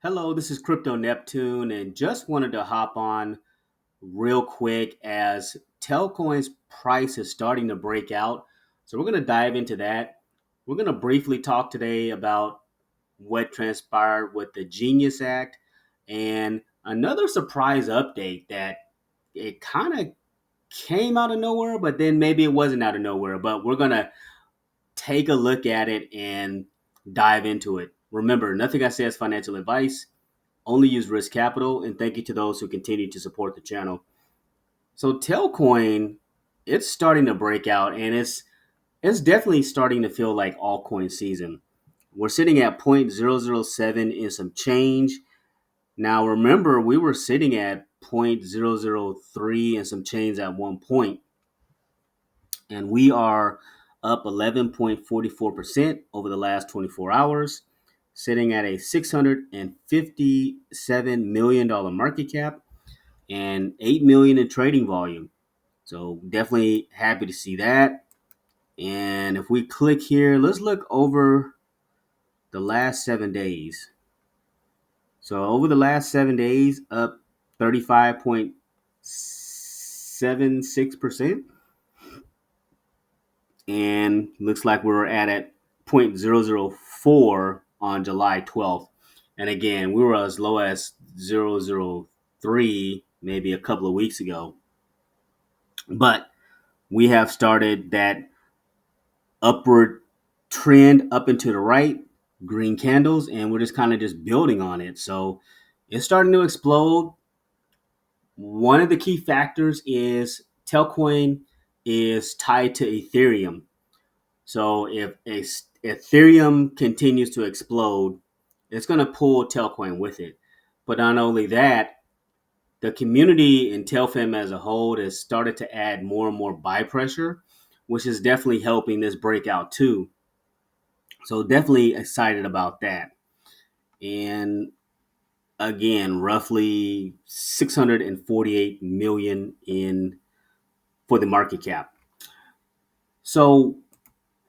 Hello, this is Crypto Neptune, and just wanted to hop on real quick as Telcoin's price is starting to break out. So, we're going to dive into that. We're going to briefly talk today about what transpired with the Genius Act and another surprise update that it kind of came out of nowhere, but then maybe it wasn't out of nowhere. But we're going to take a look at it and dive into it. Remember, nothing I say is financial advice. Only use risk capital, and thank you to those who continue to support the channel. So Telcoin, it's starting to break out, and it's definitely starting to feel like altcoin season. We're sitting at 0.007 in some change. Now remember, we were sitting at 0.003 and some change at one point, and we are up 11.44% over the last 24 hours, sitting at a $657 million market cap and 8 million in trading volume. So definitely happy to see that. And if we click here, let's look over the last 7 days. So over the last 7 days, up 35.76%. And looks like we're at 0.004 on July 12th. And again, we were as low as 0.003 maybe a couple of weeks ago. But we have started that upward trend up and to the right, green candles, and we're just kind of just building on it. So it's starting to explode. One of the key factors is Telcoin is tied to Ethereum. So if Ethereum continues to explode, it's going to pull Telcoin with it. But not only that, the community in Telfam as a whole has started to add more and more buy pressure, which is definitely helping this breakout too. So definitely excited about that. And again, roughly 648 million in for the market cap. So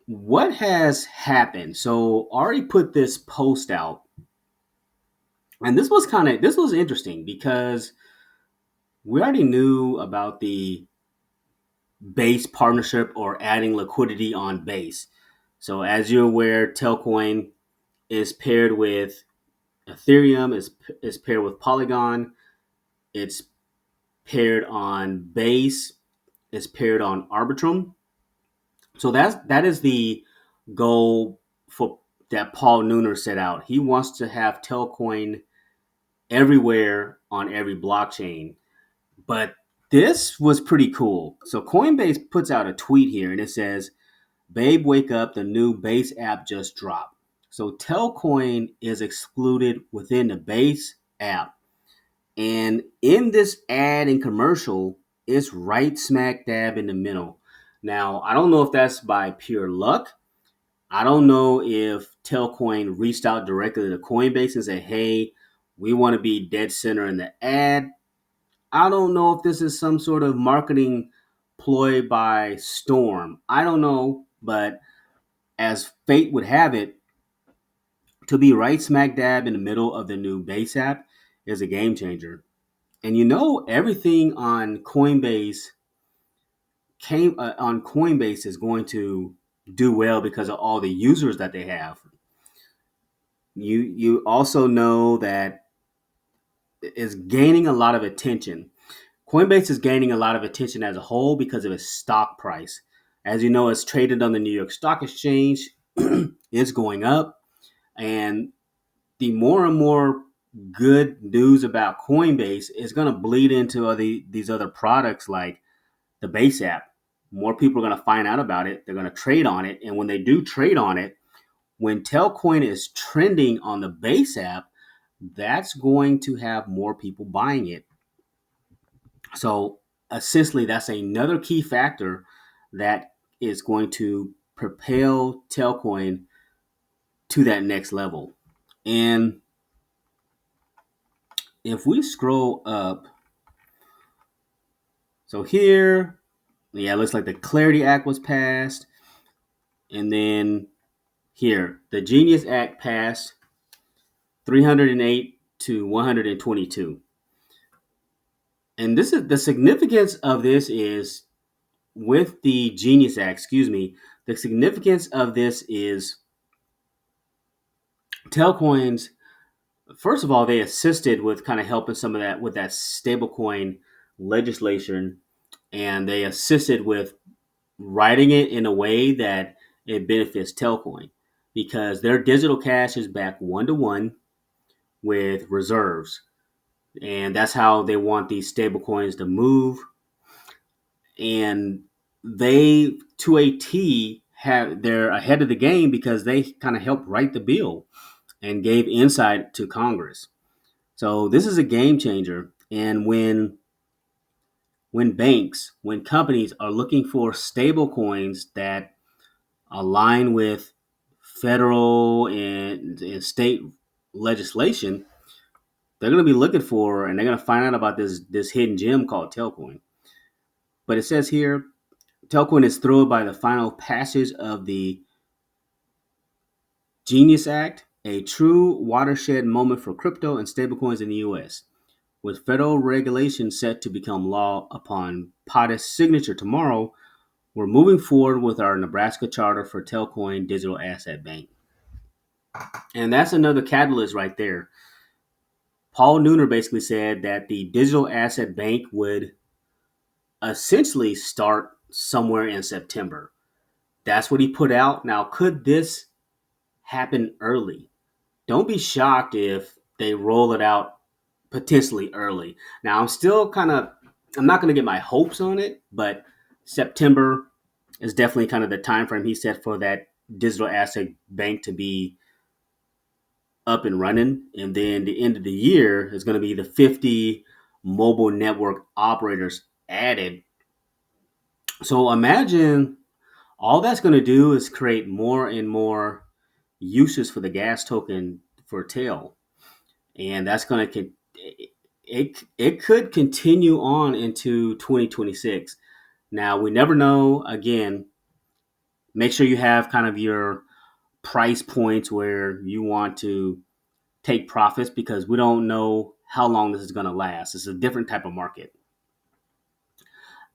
what has happened? So Ari put this post out, and this was interesting because we already knew about the Base partnership or adding liquidity on Base. So as you're aware, Telcoin is paired with Ethereum, is paired with Polygon, it's paired on Base, it's paired on Arbitrum. So that is the goal for that Paul Nooner set out. He wants to have Telcoin everywhere on every blockchain. But this was pretty cool. So Coinbase puts out a tweet here and it says, "Babe, wake up, the new Base app just dropped." So Telcoin is excluded within the Base app. And in this ad and commercial, it's right smack dab in the middle. Now, I don't know if that's by pure luck. I don't know if Telcoin reached out directly to Coinbase and said, "Hey, we want to be dead center in the ad." I don't know if this is some sort of marketing ploy by Storm. I don't know, but as fate would have it, to be right smack dab in the middle of the new Base app is a game changer. And everything on Coinbase is going to do well because of all the users that they have. You also know that is gaining a lot of attention. Coinbase is gaining a lot of attention as a whole because of its stock price. As you know, it's traded on the New York Stock Exchange. It's going up, and the more and more good news about Coinbase is going to bleed into these other products like the Base app. More people are going to find out about it. They're going to trade on it. And when they do trade on it, when Telcoin is trending on the Base app, that's going to have more people buying it. So essentially, that's another key factor that is going to propel Telcoin to that next level. And if we scroll up, so here, yeah, it looks like the Clarity Act was passed. And then here, the Genius Act passed. 308 to 122. And this is the significance of this is with the Genius Act, the significance of this is Telcoins, first of all, they assisted with kind of helping some of that with that stablecoin legislation, and they assisted with writing it in a way that it benefits Telcoin because their digital cash is back 1-to-1 with reserves. And that's how they want these stable coins to move. And they, to a T, they're ahead of the game because they kind of helped write the bill and gave insight to Congress. So this is a game changer. And when companies are looking for stable coins that align with federal and state legislation, they're going to be looking for, and they're going to find out about this hidden gem called Telcoin. But it says here, Telcoin is thrilled by the final passage of the Genius Act, a true watershed moment for crypto and stablecoins in the U.S. With federal regulation set to become law upon POTUS signature tomorrow, we're moving forward with our Nebraska charter for Telcoin Digital Asset Bank. And that's another catalyst right there. Paul Nooner basically said that the digital asset bank would essentially start somewhere in September. That's what he put out. Now, could this happen early? Don't be shocked if they roll it out potentially early. Now, I'm not going to get my hopes on it, but September is definitely kind of the time frame he set for that digital asset bank to be up and running. And then the end of the year is going to be the 50 mobile network operators added. So imagine all that's going to do is create more and more uses for the gas token for TEL. And that's going to it could continue on into 2026. Now, we never know. Again, make sure you have kind of your price points where you want to take profits because we don't know how long this is going to last. It's a different type of market.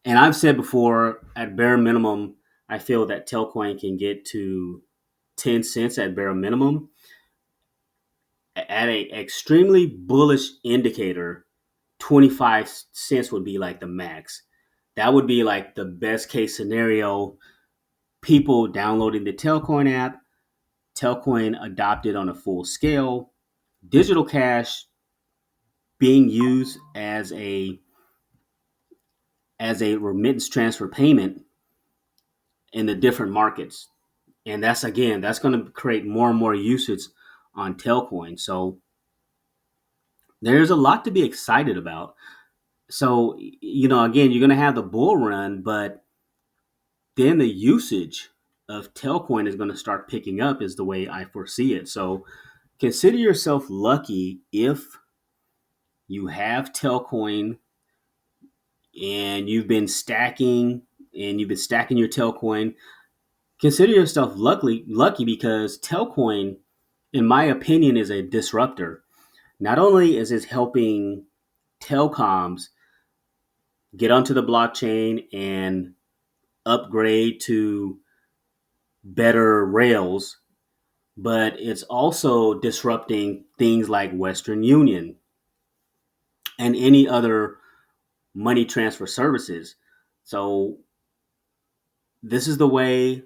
And I've said before, at bare minimum, I feel that Telcoin can get to 10 cents at bare minimum. At a extremely bullish indicator, 25 cents would be like the max. That would be like the best case scenario. People downloading the Telcoin app, Telcoin adopted on a full scale, digital cash being used as a remittance transfer payment in the different markets. And that's going to create more and more usage on Telcoin. So there's a lot to be excited about. So, again, you're going to have the bull run, but then the usage of Telcoin is going to start picking up, is the way I foresee it. So consider yourself lucky if you have Telcoin and you've been stacking your Telcoin. Consider yourself lucky because Telcoin, in my opinion, is a disruptor. Not only is it helping telecoms get onto the blockchain and upgrade to better rails, but it's also disrupting things like Western Union and any other money transfer services. So this is the way,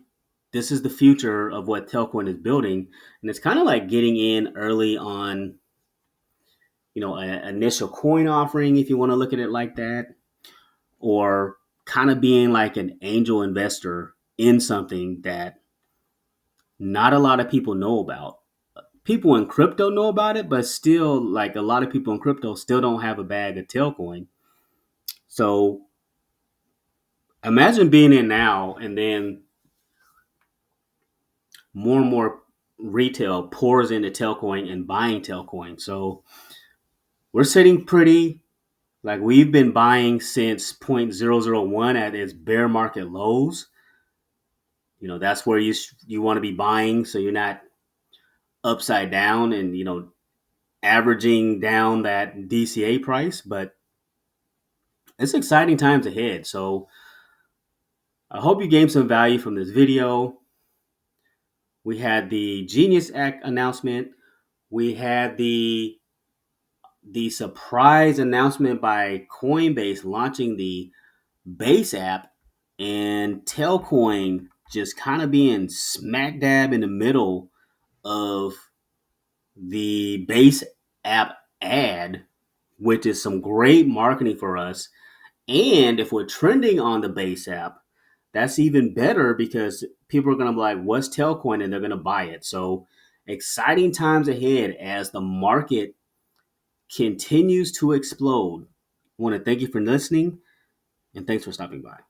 this is the future of what Telcoin is building. And it's kind of like getting in early on, an initial coin offering, if you want to look at it like that, or kind of being like an angel investor in something that not a lot of people know about. People in crypto know about it, but still, like a lot of people in crypto still don't have a bag of Telcoin. So imagine being in now and then more and more retail pours into Telcoin and buying Telcoin. So we're sitting pretty, like we've been buying since 0.001 at its bear market lows. That's where you want to be buying so you're not upside down and averaging down that DCA price, but it's exciting times ahead. So I hope you gained some value from this video. We had the Genius Act announcement. We had the surprise announcement by Coinbase launching the Base app, and Telcoin just kind of being smack dab in the middle of the Base app ad, which is some great marketing for us. And if we're trending on the Base app, that's even better because people are going to be like, what's Telcoin? And they're going to buy it. So exciting times ahead as the market continues to explode. I want to thank you for listening and thanks for stopping by.